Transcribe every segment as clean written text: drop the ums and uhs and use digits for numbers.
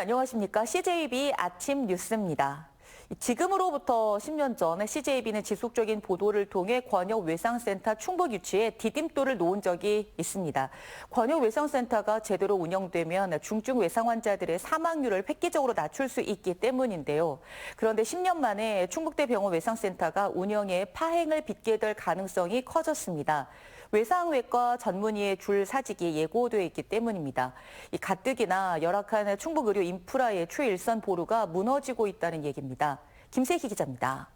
안녕하십니까? CJB 아침 뉴스입니다. 지금으로부터 10년 전 CJB는 지속적인 보도를 통해 권역외상센터 충북 유치에 디딤돌을 놓은 적이 있습니다. 권역외상센터가 제대로 운영되면 중증 외상 환자들의 사망률을 획기적으로 낮출 수 있기 때문인데요. 그런데 10년 만에 충북대병원 외상센터가 운영에 파행을 빚게 될 가능성이 커졌습니다. 외상외과 전문의의 줄 사직이 예고돼 있기 때문입니다. 이 가뜩이나 열악한 충북 의료 인프라의 최일선 보루가 무너지고 있다는 얘기입니다. 김세희 기자입니다.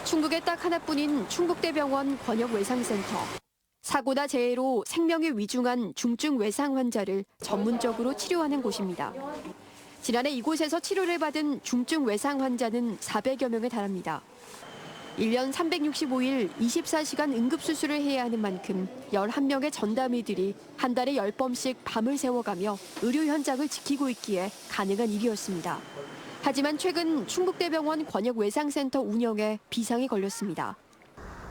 충북에 딱 하나뿐인 충북대병원 권역외상센터. 사고나 재해로 생명이 위중한 중증 외상 환자를 전문적으로 치료하는 곳입니다. 지난해 이곳에서 치료를 받은 중증 외상 환자는 400여 명에 달합니다. 1년 365일 24시간 응급수술을 해야 하는 만큼 11명의 전담의들이 한 달에 10번씩 밤을 새워가며 의료 현장을 지키고 있기에 가능한 일이었습니다. 하지만 최근 충북대병원 권역외상센터 운영에 비상이 걸렸습니다.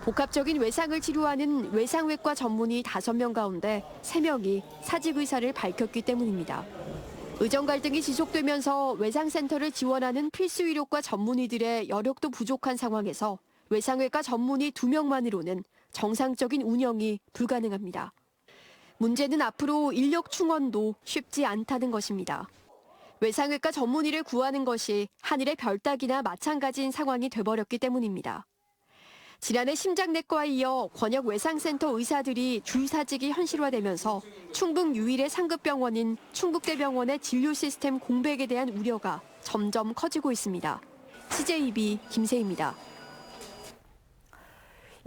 복합적인 외상을 치료하는 외상외과 전문의 5명 가운데 3명이 사직 의사를 밝혔기 때문입니다. 의정 갈등이 지속되면서 외상센터를 지원하는 필수 의료과 전문의들의 여력도 부족한 상황에서 외상외과 전문의 2명만으로는 정상적인 운영이 불가능합니다. 문제는 앞으로 인력 충원도 쉽지 않다는 것입니다. 외상외과 전문의를 구하는 것이 하늘의 별 따기나 마찬가지인 상황이 돼버렸기 때문입니다. 지난해 심장내과에 이어 권역외상센터 의사들이 줄사직이 현실화되면서 충북 유일의 상급병원인 충북대병원의 진료 시스템 공백에 대한 우려가 점점 커지고 있습니다. CJB 김세희입니다.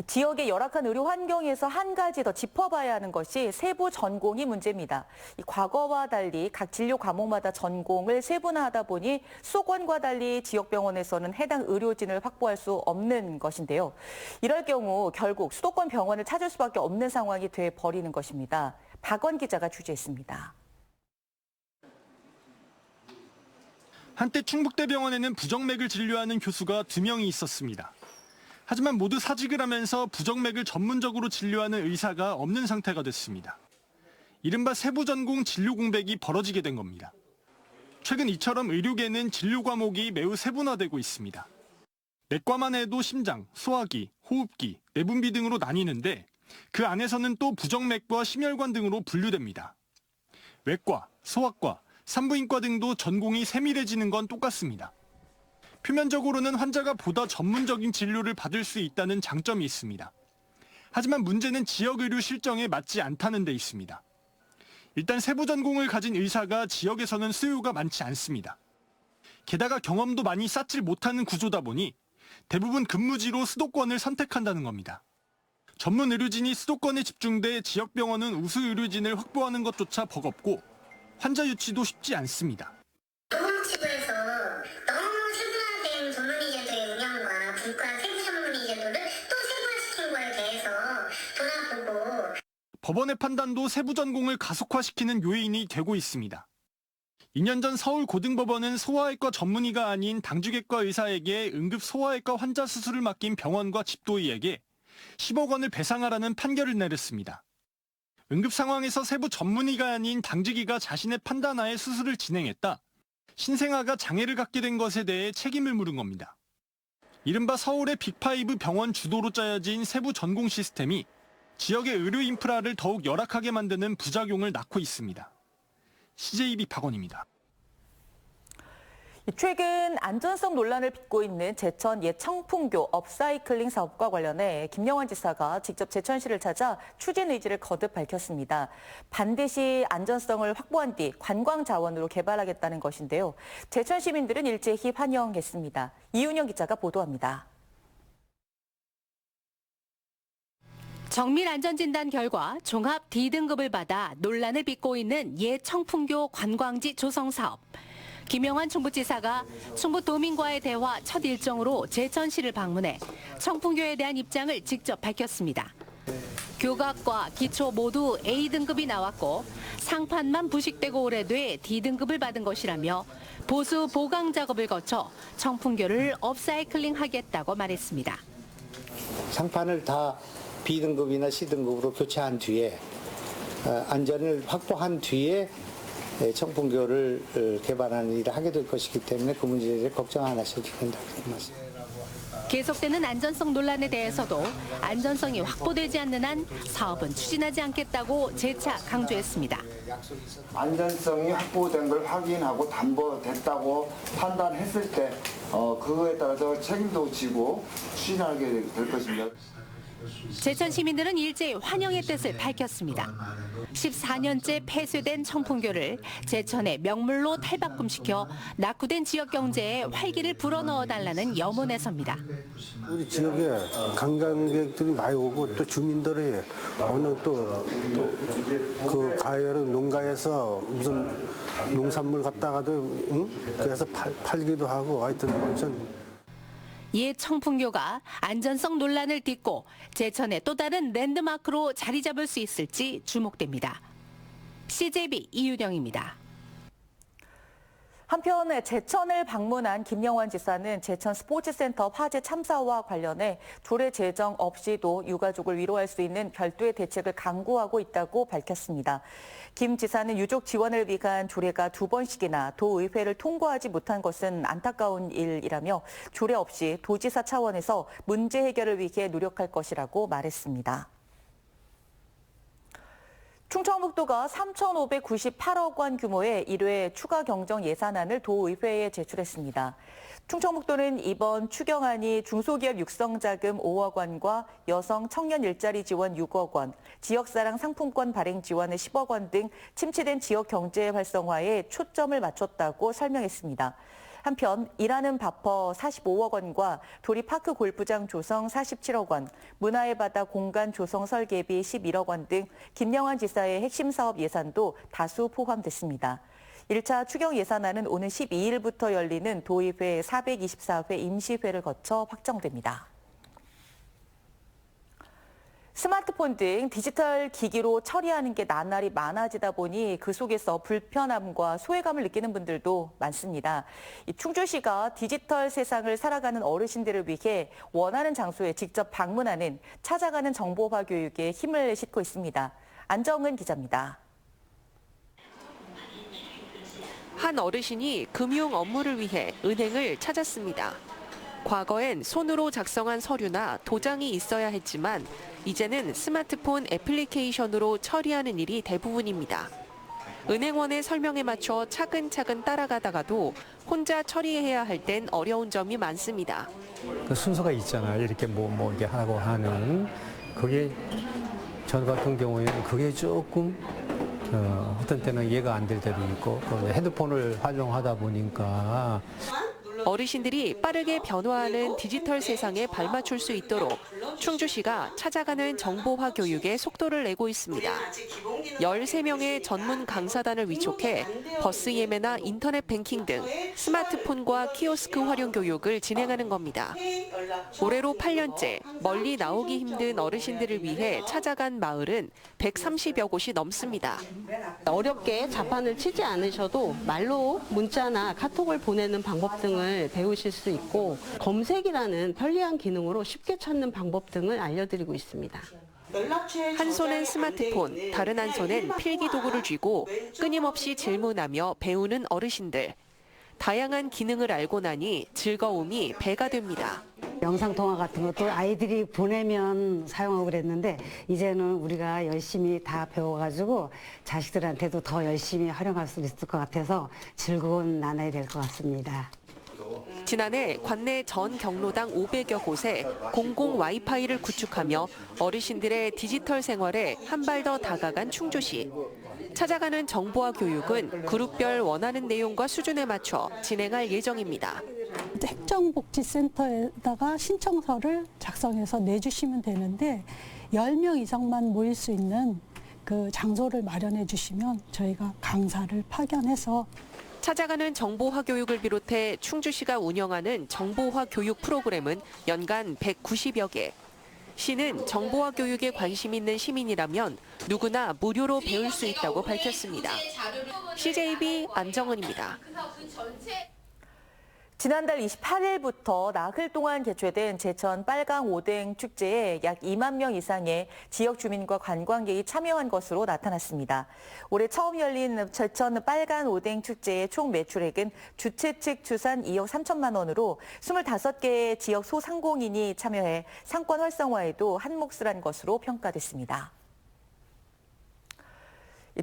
지역의 열악한 의료 환경에서 한 가지 더 짚어봐야 하는 것이 세부 전공이 문제입니다. 과거와 달리 각 진료 과목마다 전공을 세분화하다 보니 수도권과 달리 지역병원에서는 해당 의료진을 확보할 수 없는 것인데요. 이럴 경우 결국 수도권 병원을 찾을 수밖에 없는 상황이 돼버리는 것입니다. 박원 기자가 취재했습니다. 한때 충북대병원에는 부정맥을 진료하는 교수가 2명이 있었습니다. 하지만 모두 사직을 하면서 부정맥을 전문적으로 진료하는 의사가 없는 상태가 됐습니다. 이른바 세부전공 진료 공백이 벌어지게 된 겁니다. 최근 이처럼 의료계는 진료 과목이 매우 세분화되고 있습니다. 내과만 해도 심장, 소화기, 호흡기, 내분비 등으로 나뉘는데 그 안에서는 또 부정맥과 심혈관 등으로 분류됩니다. 외과, 소아과, 산부인과 등도 전공이 세밀해지는 건 똑같습니다. 표면적으로는 환자가 보다 전문적인 진료를 받을 수 있다는 장점이 있습니다. 하지만 문제는 지역의료 실정에 맞지 않다는 데 있습니다. 일단 세부 전공을 가진 의사가 지역에서는 수요가 많지 않습니다. 게다가 경험도 많이 쌓질 못하는 구조다 보니 대부분 근무지로 수도권을 선택한다는 겁니다. 전문 의료진이 수도권에 집중돼 지역병원은 우수 의료진을 확보하는 것조차 버겁고 환자 유치도 쉽지 않습니다. 법원의 판단도 세부 전공을 가속화시키는 요인이 되고 있습니다. 2년 전 서울고등법원은 소아외과 전문의가 아닌 당주개과 의사에게 응급 소아외과 환자 수술을 맡긴 병원과 집도의에게 10억 원을 배상하라는 판결을 내렸습니다. 응급 상황에서 세부 전문의가 아닌 당직이가 자신의 판단하에 수술을 진행했다. 신생아가 장애를 갖게 된 것에 대해 책임을 물은 겁니다. 이른바 서울의 빅5 병원 주도로 짜여진 세부 전공 시스템이 지역의 의료 인프라를 더욱 열악하게 만드는 부작용을 낳고 있습니다. CJB 박원입니다. 최근 안전성 논란을 빚고 있는 제천 옛 청풍교 업사이클링 사업과 관련해 김영환 지사가 직접 제천시를 찾아 추진 의지를 거듭 밝혔습니다. 반드시 안전성을 확보한 뒤 관광 자원으로 개발하겠다는 것인데요. 제천 시민들은 일제히 환영했습니다. 이윤영 기자가 보도합니다. 정밀안전진단 결과 종합 D등급을 받아 논란을 빚고 있는 옛 청풍교 관광지 조성 사업. 김영환 충북지사가 충북도민과의 대화 첫 일정으로 제천시를 방문해 청풍교에 대한 입장을 직접 밝혔습니다. 교각과 기초 모두 A등급이 나왔고 상판만 부식되고 오래돼 D등급을 받은 것이라며 보수 보강 작업을 거쳐 청풍교를 업사이클링하겠다고 말했습니다. 상판을 다 B등급이나 C등급으로 교체한 뒤에 안전을 확보한 뒤에 청풍교를 개발하는 일을 하게 될 것이기 때문에 그 문제에 대해 걱정 안 하셔도 된다고 말씀드립니다. 계속되는 안전성 논란에 대해서도 안전성이 확보되지 않는 한 사업은 추진하지 않겠다고 재차 강조했습니다. 안전성이 확보된 걸 확인하고 담보됐다고 판단했을 때 그거에 따라서 책임도 지고 추진하게 될 것입니다. 제천 시민들은 일제히 환영의 뜻을 밝혔습니다. 14년째 폐쇄된 청풍교를 제천의 명물로 탈바꿈시켜 낙후된 지역 경제에 활기를 불어넣어달라는 염원에서입니다. 우리 지역에 관광객들이 많이 오고 또 주민들이 오늘 또 그 가을은 농가에서 무슨 농산물 갖다가도 그래서 팔기도 하고 하여튼 전 이에 청풍교가 안전성 논란을 딛고 제천의 또 다른 랜드마크로 자리 잡을 수 있을지 주목됩니다. CJB 이유령입니다. 한편 제천을 방문한 김영환 지사는 제천 스포츠센터 화재 참사와 관련해 조례 제정 없이도 유가족을 위로할 수 있는 별도의 대책을 강구하고 있다고 밝혔습니다. 김 지사는 유족 지원을 위한 조례가 2번씩이나 도의회를 통과하지 못한 것은 안타까운 일이라며 조례 없이 도지사 차원에서 문제 해결을 위해 노력할 것이라고 말했습니다. 충청북도가 3,598억 원 규모의 1회 추가 경정 예산안을 도의회에 제출했습니다. 충청북도는 이번 추경안이 중소기업 육성자금 5억 원과 여성 청년 일자리 지원 6억 원, 지역사랑 상품권 발행 지원을 10억 원 등 침체된 지역 경제 활성화에 초점을 맞췄다고 설명했습니다. 한편 일하는 바퍼 45억 원과 도리파크 골프장 조성 47억 원, 문화의 바다 공간 조성 설계비 11억 원 등 김영환 지사의 핵심 사업 예산도 다수 포함됐습니다. 1차 추경 예산안은 오는 12일부터 열리는 도의회 424회 임시회를 거쳐 확정됩니다. 스마트폰 등 디지털 기기로 처리하는 게 나날이 많아지다 보니 그 속에서 불편함과 소외감을 느끼는 분들도 많습니다. 충주시가 디지털 세상을 살아가는 어르신들을 위해 원하는 장소에 직접 방문하는 찾아가는 정보화 교육에 힘을 싣고 있습니다. 안정은 기자입니다. 한 어르신이 금융 업무를 위해 은행을 찾았습니다. 과거엔 손으로 작성한 서류나 도장이 있어야 했지만 이제는 스마트폰 애플리케이션으로 처리하는 일이 대부분입니다. 은행원의 설명에 맞춰 차근차근 따라가다가도 혼자 처리해야 할 땐 어려운 점이 많습니다. 그 순서가 있잖아요. 이렇게 뭐 이렇게 하고 하는 그게 저 같은 경우에는 그게 조금 어떤 때는 이해가 안 될 때도 있고 핸드폰을 활용하다 보니까 어르신들이 빠르게 변화하는 디지털 세상에 발맞출 수 있도록 충주시가 찾아가는 정보화 교육에 속도를 내고 있습니다. 13명의 전문 강사단을 위촉해 버스 예매나 인터넷 뱅킹 등 스마트폰과 키오스크 활용 교육을 진행하는 겁니다. 올해로 8년째 멀리 나오기 힘든 어르신들을 위해 찾아간 마을은 130여 곳이 넘습니다. 어렵게 자판을 치지 않으셔도 말로 문자나 카톡을 보내는 방법 등을 배우실 수 있고 검색이라는 편리한 기능으로 쉽게 찾는 방법 등을 알려드리고 있습니다. 한 손엔 스마트폰, 다른 한 손엔 필기 도구를 쥐고 끊임없이 질문하며 배우는 어르신들. 다양한 기능을 알고 나니 즐거움이 배가 됩니다. 영상통화 같은 것도 아이들이 보내면 사용하고 그랬는데 이제는 우리가 열심히 다 배워가지고 자식들한테도 더 열심히 활용할 수 있을 것 같아서 즐거운 나날이 될 것 같습니다. 지난해 관내 전 경로당 500여 곳에 공공 와이파이를 구축하며 어르신들의 디지털 생활에 한 발 더 다가간 충주시. 찾아가는 정보화 교육은 그룹별 원하는 내용과 수준에 맞춰 진행할 예정입니다. 행정복지센터에다가 신청서를 작성해서 내주시면 되는데 10명 이상만 모일 수 있는 그 장소를 마련해 주시면 저희가 강사를 파견해서 찾아가는 정보화 교육을 비롯해 충주시가 운영하는 정보화 교육 프로그램은 연간 190여 개. 시는 정보화 교육에 관심 있는 시민이라면 누구나 무료로 배울 수 있다고 밝혔습니다. CJB 안정은입니다. 지난달 28일부터 나흘 동안 개최된 제천 빨강 오뎅 축제에 약 2만 명 이상의 지역 주민과 관광객이 참여한 것으로 나타났습니다. 올해 처음 열린 제천 빨간 오뎅 축제의 총 매출액은 주최 측 추산 2억 3천만 원으로 25개의 지역 소상공인이 참여해 상권 활성화에도 한몫을 한 것으로 평가됐습니다.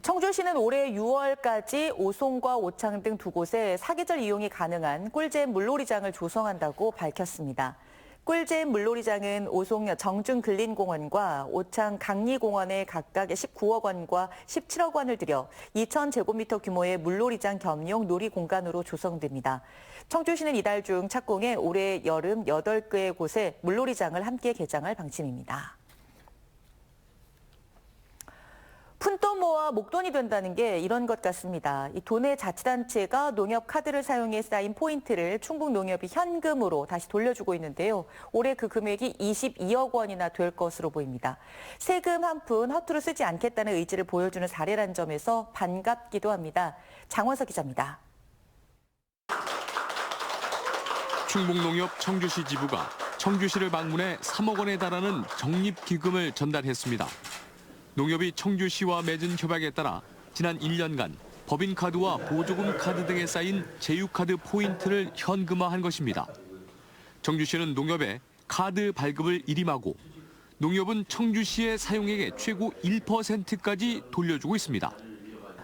청주시는 올해 6월까지 오송과 오창 등 두 곳에 사계절 이용이 가능한 꿀잼 물놀이장을 조성한다고 밝혔습니다. 꿀잼 물놀이장은 오송 정중근린공원과 오창 강리공원에 각각 19억 원과 17억 원을 들여 2,000제곱미터 규모의 물놀이장 겸용 놀이공간으로 조성됩니다. 청주시는 이달 중 착공해 올해 여름 8개 곳에 물놀이장을 함께 개장할 방침입니다. 푼돈 모아 목돈이 된다는 게 이런 것 같습니다. 이 도내 자치단체가 농협 카드를 사용해 쌓인 포인트를 충북농협이 현금으로 다시 돌려주고 있는데요. 올해 그 금액이 22억 원이나 될 것으로 보입니다. 세금 한 푼 허투루 쓰지 않겠다는 의지를 보여주는 사례란 점에서 반갑기도 합니다. 장원석 기자입니다. 충북농협 청주시 지부가 청주시를 방문해 3억 원에 달하는 적립기금을 전달했습니다. 농협이 청주시와 맺은 협약에 따라 지난 1년간 법인카드와 보조금 카드 등에 쌓인 제휴카드 포인트를 현금화한 것입니다. 청주시는 농협에 카드 발급을 일임하고 농협은 청주시의 사용액의 최고 1%까지 돌려주고 있습니다.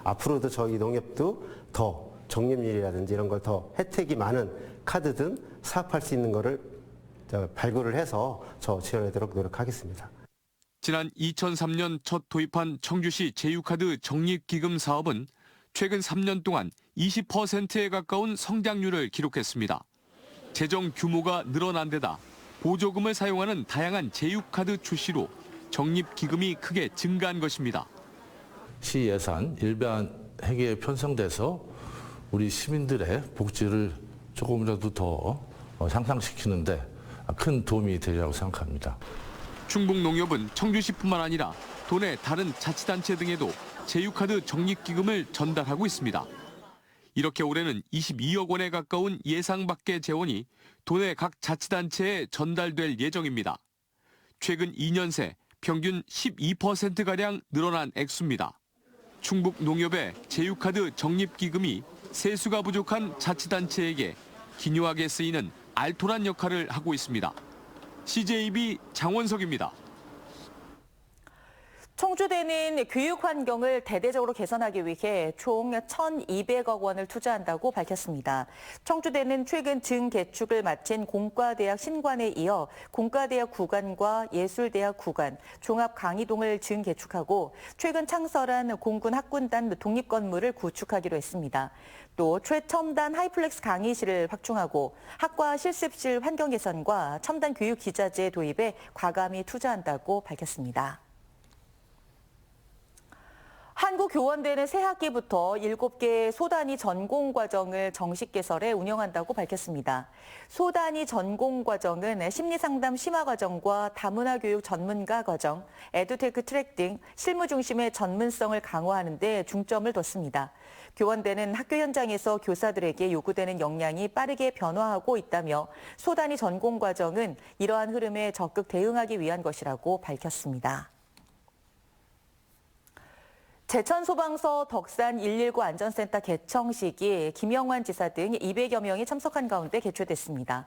앞으로도 저희 농협도 더 적립률이라든지 이런 걸 더 혜택이 많은 카드든 사업할 수 있는 거를 발굴을 해서 지원하도록 노력하겠습니다. 지난 2003년 첫 도입한 청주시 제휴카드 적립기금 사업은 최근 3년 동안 20%에 가까운 성장률을 기록했습니다. 재정 규모가 늘어난 데다 보조금을 사용하는 다양한 제휴카드 출시로 적립기금이 크게 증가한 것입니다. 시 예산 일반 회계에 편성돼서 우리 시민들의 복지를 조금이라도 더 향상시키는데 큰 도움이 되리라고 생각합니다. 충북농협은 청주시뿐만 아니라 도내 다른 자치단체 등에도 제휴카드 적립기금을 전달하고 있습니다. 이렇게 올해는 22억 원에 가까운 예상 밖의 재원이 도내 각 자치단체에 전달될 예정입니다. 최근 2년 새 평균 12%가량 늘어난 액수입니다. 충북농협의 제휴카드 적립기금이 세수가 부족한 자치단체에게 기묘하게 쓰이는 알토란 역할을 하고 있습니다. CJB 장원석입니다. 청주대는 교육 환경을 대대적으로 개선하기 위해 총 1,200억 원을 투자한다고 밝혔습니다. 청주대는 최근 증개축을 마친 공과대학 신관에 이어 공과대학 구간과 예술대학 구간, 종합강의동을 증개축하고 최근 창설한 공군 학군단 독립건물을 구축하기로 했습니다. 또 최첨단 하이플렉스 강의실을 확충하고 학과 실습실 환경 개선과 첨단 교육 기자재 도입에 과감히 투자한다고 밝혔습니다. 한국교원대는 새 학기부터 7개 소단위 전공과정을 정식 개설해 운영한다고 밝혔습니다. 소단위 전공과정은 심리상담 심화과정과 다문화교육 전문가 과정, 에듀테크 트랙 등 실무 중심의 전문성을 강화하는 데 중점을 뒀습니다. 교원대는 학교 현장에서 교사들에게 요구되는 역량이 빠르게 변화하고 있다며 소단위 전공과정은 이러한 흐름에 적극 대응하기 위한 것이라고 밝혔습니다. 제천소방서 덕산 119 안전센터 개청식이 김영환 지사 등 200여 명이 참석한 가운데 개최됐습니다.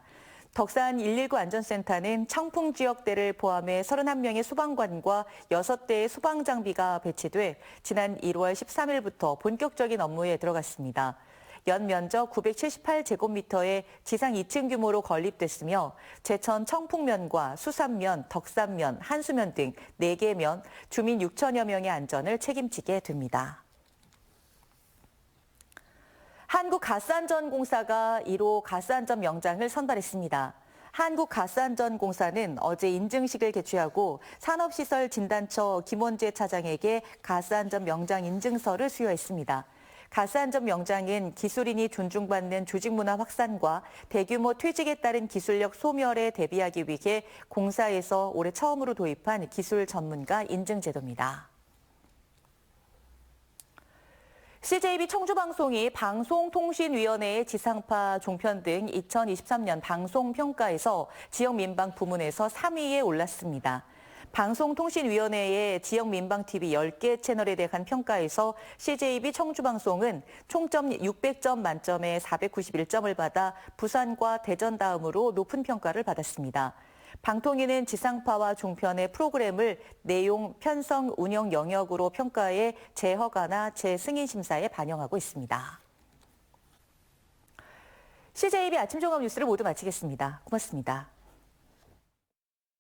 덕산 119 안전센터는 청풍 지역대를 포함해 31명의 소방관과 6대의 소방장비가 배치돼 지난 1월 13일부터 본격적인 업무에 들어갔습니다. 연면적 978제곱미터의 지상 2층 규모로 건립됐으며 제천 청풍면과 수산면, 덕산면, 한수면 등 4개 면, 주민 6천여 명의 안전을 책임지게 됩니다. 한국가스안전공사가 1호 가스안전 명장을 선발했습니다. 한국가스안전공사는 어제 인증식을 개최하고 산업시설 진단처 김원재 차장에게 가스안전 명장 인증서를 수여했습니다. 가스안전 명장은 기술인이 존중받는 조직문화 확산과 대규모 퇴직에 따른 기술력 소멸에 대비하기 위해 공사에서 올해 처음으로 도입한 기술 전문가 인증 제도입니다. CJB 청주방송이 방송통신위원회의 지상파 종편 등 2023년 방송평가에서 지역민방 부문에서 3위에 올랐습니다. 방송통신위원회의 지역민방TV 10개 채널에 대한 평가에서 CJB 청주방송은 총점 600점 만점에 491점을 받아 부산과 대전 다음으로 높은 평가를 받았습니다. 방통위는 지상파와 종편의 프로그램을 내용, 편성, 운영 영역으로 평가해 재허가나 재승인 심사에 반영하고 있습니다. CJB 아침 종합 뉴스를 모두 마치겠습니다. 고맙습니다.